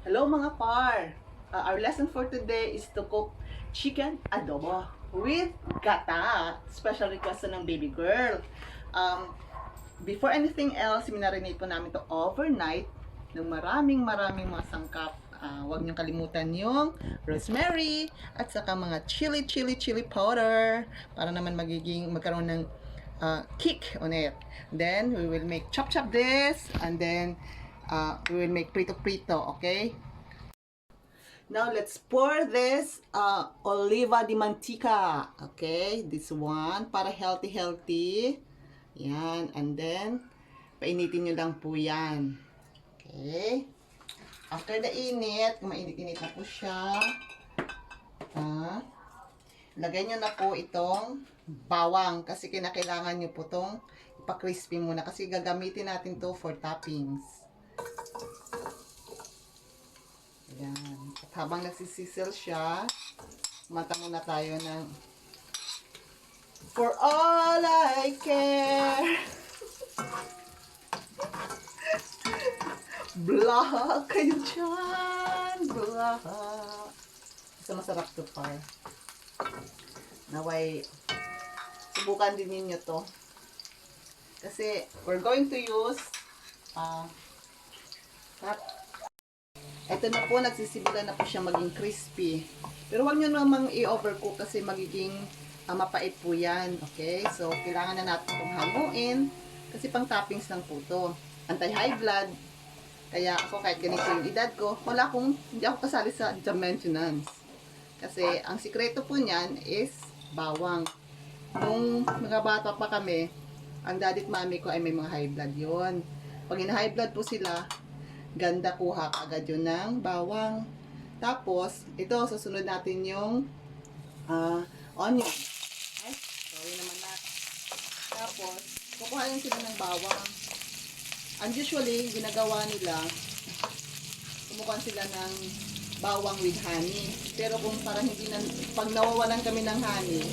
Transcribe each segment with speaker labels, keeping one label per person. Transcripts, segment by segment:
Speaker 1: Hello mga par! Our lesson for today is to cook chicken adobo with gata. Special request ng baby girl. Um, Before anything else, minarinate po namin to overnight ng maraming mga sangkap. Huwag niyong kalimutan yung rosemary at saka mga chili powder para naman magkaroon ng kick on it. Then we will make chop this and then we will make prito, okay? Now let's pour this oliva di mantika. Okay, this one para healthy. Yan, and then painitin nyo lang po yan. Okay. After the init, mainit-init na po siya. Lagay nyo na po itong bawang kasi kinakailangan nyo po itong ipa-crispy muna kasi gagamitin natin to for toppings. Ayan. At habang nagsisisil siya, mata muna tayo ng For All I Care. Blah kayo dyan. Blah. Isa masarap to par. Naway, subukan din ninyo to. Kasi we're going to use ito na po, nagsisimula na po siya maging crispy. Pero huwag nyo namang i-overcook kasi magiging mapait po yan. Okay? So, kailangan na natin itong haluin kasi pang toppings lang po ito. Anti-high blood. Kaya ako kahit ganito yung edad ko, hindi ako kasali sa gym maintenance. Kasi ang sikreto po niyan is bawang. Nung mga bata pa kami, ang daddy at mami ko ay may mga high blood yon. Pag ina-high blood po sila, ganda kuha agad yun ng bawang. Tapos, ito, susunod natin yung onion. Okay? So, yun naman natin. Tapos, kukuha yun sila ng bawang. And usually, ginagawa nila, kumukuha sila ng bawang with honey. Pero kung parang hindi na, pag nawawalan kami ng honey,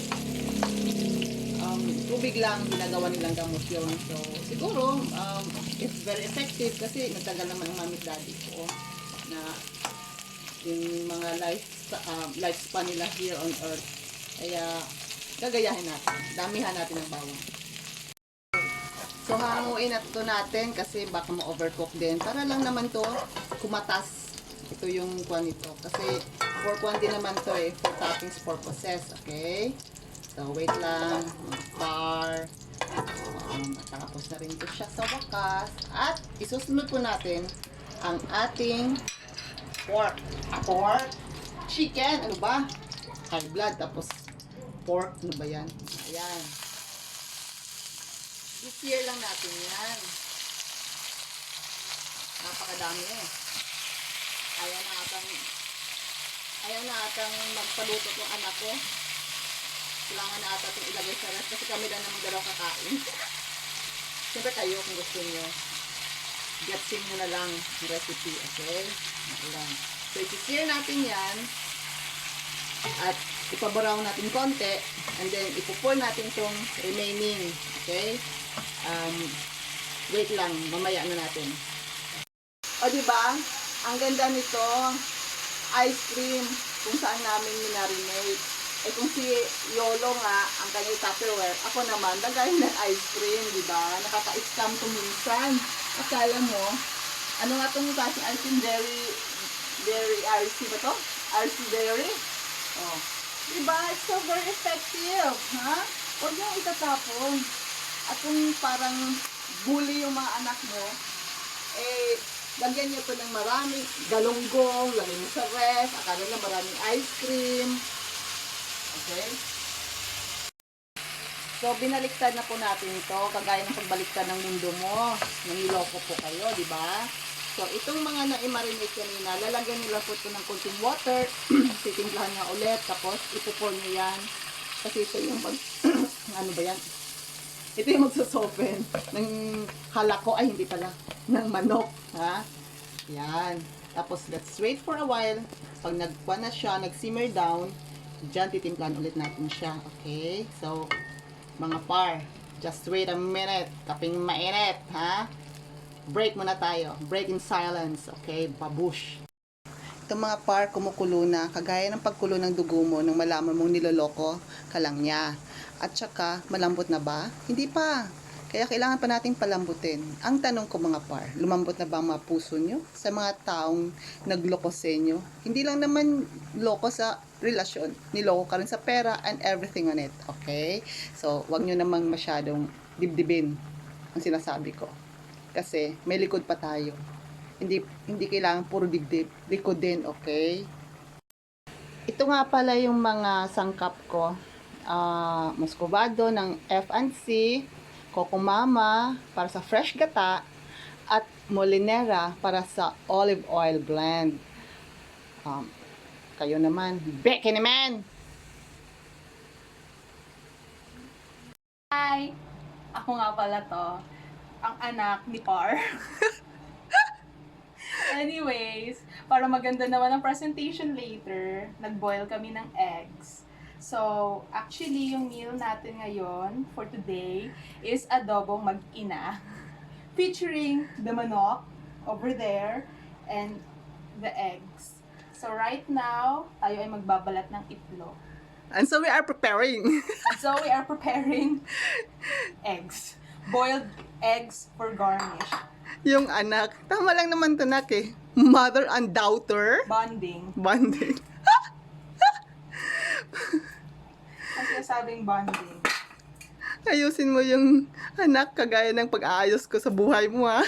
Speaker 1: tubig lang ginagawa nilang gamot yun. So, siguro, it's very effective kasi nagtagal naman ang mami daddy ko na yung mga lifespan nila here on earth. Kaya, gagayahin natin. Damihan natin ng bawang. So, hanguin na ito natin kasi baka ma-overcook din. Para lang naman to kumatas. Ito yung kwan nito. Kasi, for kwan din naman to for toppings purposes. Okay? So, wait lang. Par. Tapos na rin ito siya sa wakas. At, isusunod po natin ang ating pork. Chicken. Ano ba? High blood. Tapos, pork. Ano ba yan? Ayan. I-sear lang natin yan. Napakadami eh. Ayaw na atang magpaluto ng anak ko. Kailangan na ata itong ilagay sa rest kasi kami lang naman dalaw kakain. Siyempre kayo kung gusto nyo. Getsin nyo na lang yung recipe, okay? Ayan. So, isi-sear natin yan. At ipabaraw natin konti. And then, ipupur natin itong remaining. Okay? Wait lang. Mamaya na natin. O, diba? Ang ganda nito. Ice cream. Kung saan namin minarinate. Eh kung si Yolo nga, ang kanyang Tupperware, ako naman, lagay ng ice cream, di ba? Nakaka-scam to minsan. Akala mo, ano nga itong klaseng ice cream? Dairy RC ba to? RC Dairy? Oh. Di ba? It's so very effective. Ha? Huwag nyo itatapon. At kung parang bully yung mga anak mo, eh, lagyan nyo ito ng maraming galunggong, lagyan nyo sa ref, akala na maraming ice cream. Okay? So, binaliktad na po natin ito. Kagaya ng pagbaliktad ng mundo mo. Nangiloko po kayo, di ba? So, itong mga na-marinate kanina, lalagyan nila po ito ng konting water. Titimplahan nga ulit. Tapos, ipupor nyo yan. Kasi ito yung ano ba yan? Ito yung magsusoften ng halako. Ay, hindi pala. Ng manok. Ha? Yan. Tapos, let's wait for a while. Pag nagkuha na siya, nag-simmer down, diyan titimplan ulit natin siya. Okay? So, mga par, just wait a minute. Kaping mainit, ha? Break muna tayo. Break in silence. Okay? Babush. Itong mga par kumukulo na, kagaya ng pagkulo ng dugo mo nang malaman mong niloloko ka lang niya. At saka, malambot na ba? Hindi pa. Kaya kailangan pa nating palambutin. Ang tanong ko mga par, lumambot na ba ang mga puso nyo sa mga taong nagloko sa inyo? Hindi lang naman loko sa relasyon, niloko ka rin sa pera and everything on it. Okay? So, wag nyo namang masyadong dibdibin ang sinasabi ko. Kasi may likod pa tayo. Hindi kailangan puro dibdib. Likod din, okay? Ito nga pala yung mga sangkap ko. Muscovado ng F&C, Coco Mama para sa fresh gata, at Molinera para sa olive oil blend. Kayo naman, Becky naman!
Speaker 2: Hi! Ako nga pala to, ang anak ni Par. Anyways, para maganda naman ang presentation later, nag-boil kami ng eggs. So, actually, yung meal natin ngayon for today is adobong mag-ina. Featuring the manok over there and the eggs. So, right now, tayo ay magbabalat ng itlog.
Speaker 1: And so we are preparing.
Speaker 2: So, we are preparing eggs. Boiled eggs for garnish.
Speaker 1: Yung anak, tama lang naman to nak eh. Mother and daughter.
Speaker 2: Bonding.
Speaker 1: Bonding.
Speaker 2: Ang sinasabing bonding.
Speaker 1: Ayusin mo yung anak kagaya ng pag-aayos ko sa buhay mo ha.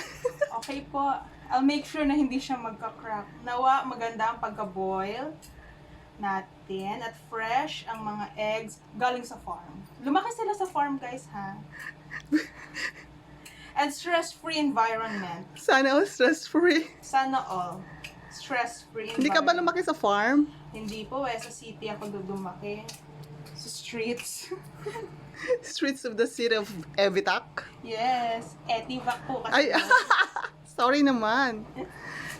Speaker 2: Okay po. I'll make sure na hindi siya magka-crack. Nawa, maganda ang pagka-boil natin at fresh ang mga eggs galing sa farm. Lumaki sila sa farm, guys, ha? And stress-free environment.
Speaker 1: Sana all stress-free.
Speaker 2: Sana all. Stress-free environment.
Speaker 1: Hindi ka ba lumaki sa farm?
Speaker 2: Hindi po, sa city ako lumaki. Sa streets.
Speaker 1: Streets of the city of Evitac?
Speaker 2: Yes. Etivac po kasi.
Speaker 1: Ay, sorry naman.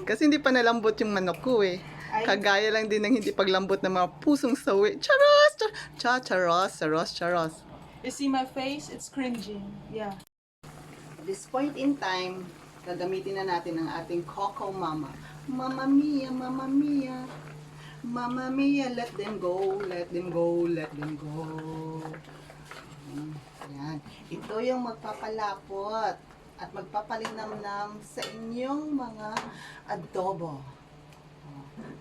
Speaker 1: Kasi hindi pa nalambot yung manok ko eh.
Speaker 2: Ay.
Speaker 1: Kagaya lang din ng hindi paglambot ng mga pusong sawi. Charos! Charos.
Speaker 2: You see my face? It's cringing. Yeah.
Speaker 1: At this point in time, gagamitin na natin ang ating Coco Mama. Mamma mia, mamma mia. Mamma mia, let them go, let them go, let them go. Ayan. Ito yung magpapalapot at magpapalinamnam sa inyong mga adobo.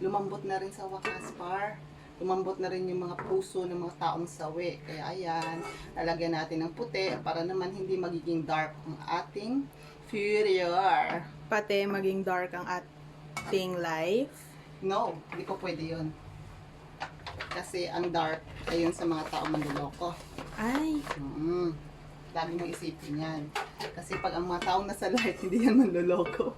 Speaker 1: Lumambot na rin sa wakas, par. Lumambot na rin yung mga puso ng mga taong sawi. Kaya ayan, lalagyan natin ng puti para naman hindi magiging dark ang ating furrier.
Speaker 2: Pati maging dark ang ating life.
Speaker 1: No, hindi ko pwede yun. Kasi ang dark ay yun sa mga taong manluloko.
Speaker 2: Ay.
Speaker 1: Lagi mong isipin yan. Kasi pag ang mga taong nasa light, hindi yan manluloko.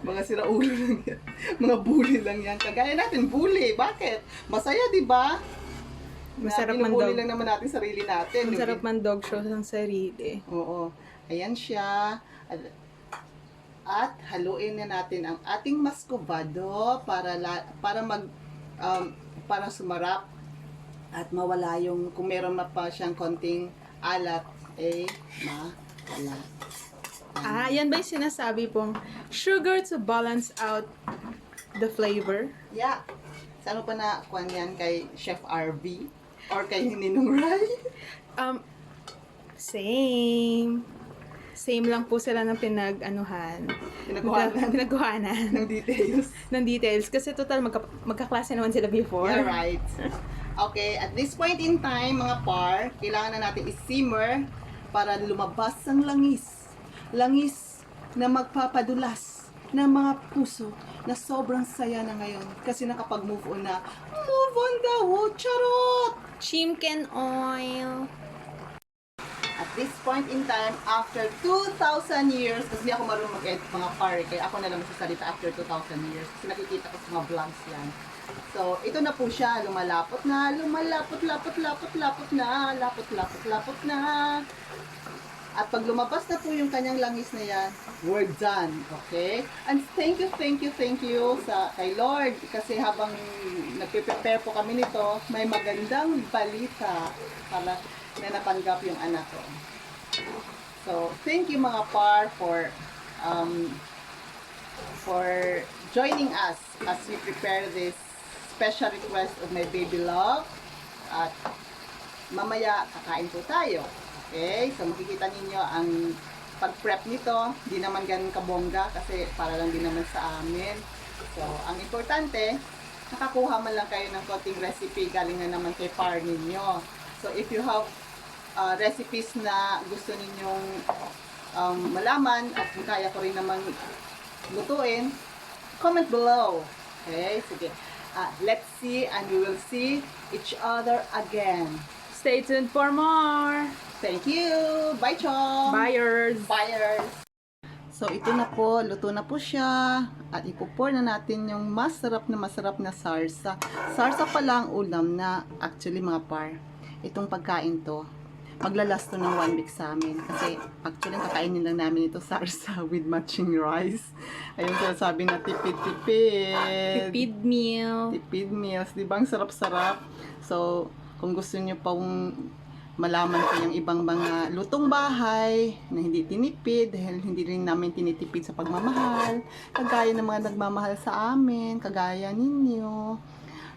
Speaker 1: Mga siraulo lang yan. Mga bully lang yan. Kagaya natin, bully. Bakit? Masaya, di ba?
Speaker 2: Masarap man
Speaker 1: bully
Speaker 2: dog.
Speaker 1: lang naman natin sarili natin.
Speaker 2: Masarap man dog show ng sarili.
Speaker 1: Oo. Ayan siya. At haluin na natin ang ating muscovado para para sumarap at mawala yung kung meron na pa siyang konting alat mawala.
Speaker 2: Yan ba yung sinasabi pong sugar to balance out the flavor?
Speaker 1: Yeah. Saan mo pa na kuhan yan kay Chef RV or kay Ninong Rai?
Speaker 2: Same. Same lang po sila ng pinagkuhanan
Speaker 1: Ng details.
Speaker 2: ng details. Kasi total, magkaklase naman sila before.
Speaker 1: Yeah, right. Okay, at this point in time, mga par, kailangan na natin i-simmer para lumabas ang langis. Langis na magpapadulas ng mga puso na sobrang saya na ngayon kasi nakapag-move on na. Move on daw, charot!
Speaker 2: Chimken oil.
Speaker 1: At this point in time, after 2,000 years, kasi hindi ako marunong mag-edit mga pare, kaya ako na lang magsasalita after 2,000 years. Kasi nakikita ko sa mga vlogs yan. So, ito na po siya, lumalapot na, lapot na. At pag lumabas na po yung kanyang langis na yan, we're done, okay? And thank you kay Lord, kasi habang nagpe-prepare po kami nito, may magandang balita para na natanggap yung anak ko. So, thank you mga par for for joining us as we prepare this special request of my baby love. At mamaya kakain po tayo. Okay? So makikita ninyo ang pag-prep nito. Di naman ganun kabongga kasi para lang din naman sa amin. So ang importante, nakakuha man lang kayo ng konting recipe galing na naman kay par ninyo. So if you have recipes na gusto ninyong malaman at kaya ko rin naman lutuin, comment below. Okay? Sige. Let's see and we will see each other again.
Speaker 2: Stay tuned for more!
Speaker 1: Thank you! Bye, Chong!
Speaker 2: Buyers!
Speaker 1: Buyers! So, ito na po. Luto na po siya. At ipupour na natin yung masarap na sarsa. Sarsa pala ang ulam na actually mga par. Itong pagkain to, maglalast to ng 1 week sa amin. Kasi actually, kakainin lang namin ito sarsa with matching rice. Ayun sinasabi na tipid-tipid.
Speaker 2: Tipid meal.
Speaker 1: Tipid meals. Di ba? Ang sarap-sarap. So, kung gusto niyo pang malaman ko yung ibang mga lutong bahay na hindi tinipid dahil hindi rin namin tinitipid sa pagmamahal, kagaya ng mga nagmamahal sa amin, kagaya ninyo,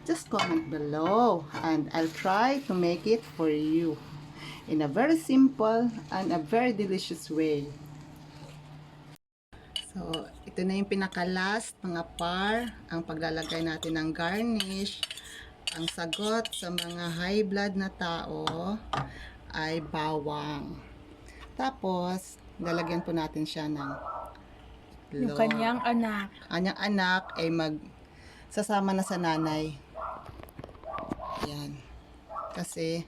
Speaker 1: just comment below and I'll try to make it for you in a very simple and a very delicious way. So, ito na yung pinaka-last mga par, ang paglalagay natin ng garnish. Ang sagot sa mga high blood na tao ay bawang. Tapos, lalagyan po natin siya ng
Speaker 2: Yung
Speaker 1: itlog.
Speaker 2: kanyang anak.
Speaker 1: Kanyang anak ay sasama na sa nanay. Yan. Kasi,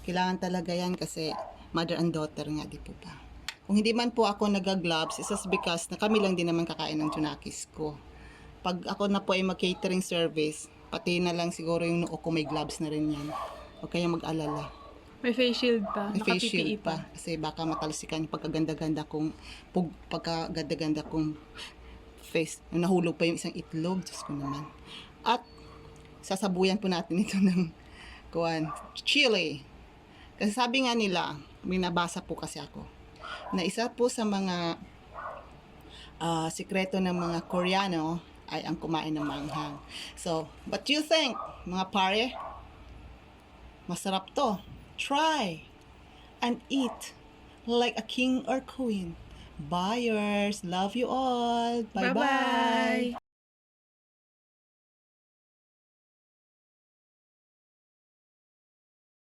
Speaker 1: kailangan talaga yan kasi mother and daughter nga, di po ba? Kung hindi man po ako nag-gloves, it's just because na kami lang din naman kakain ng Junakis ko. Pag ako na po ay mag-catering service, pati na lang siguro yung noo ko may gloves na rin yan. Huwag kayong mag-alala.
Speaker 2: May face shield pa.
Speaker 1: May face shield pa. Kasi baka matalsikan yung pagkaganda-ganda kong face. Nahulog pa yung isang itlog. Diyos ko naman. At sasabuyan po natin ito ng chili. Kasi sabi nga nila, may nabasa po kasi ako, na isa po sa mga sikreto ng mga Koreano ay ang kumain ng manghang. So, what do you think, mga pare? Masarap to. Try and eat like a king or queen. Buyers, love you all. Bye-bye.
Speaker 2: Bye-bye!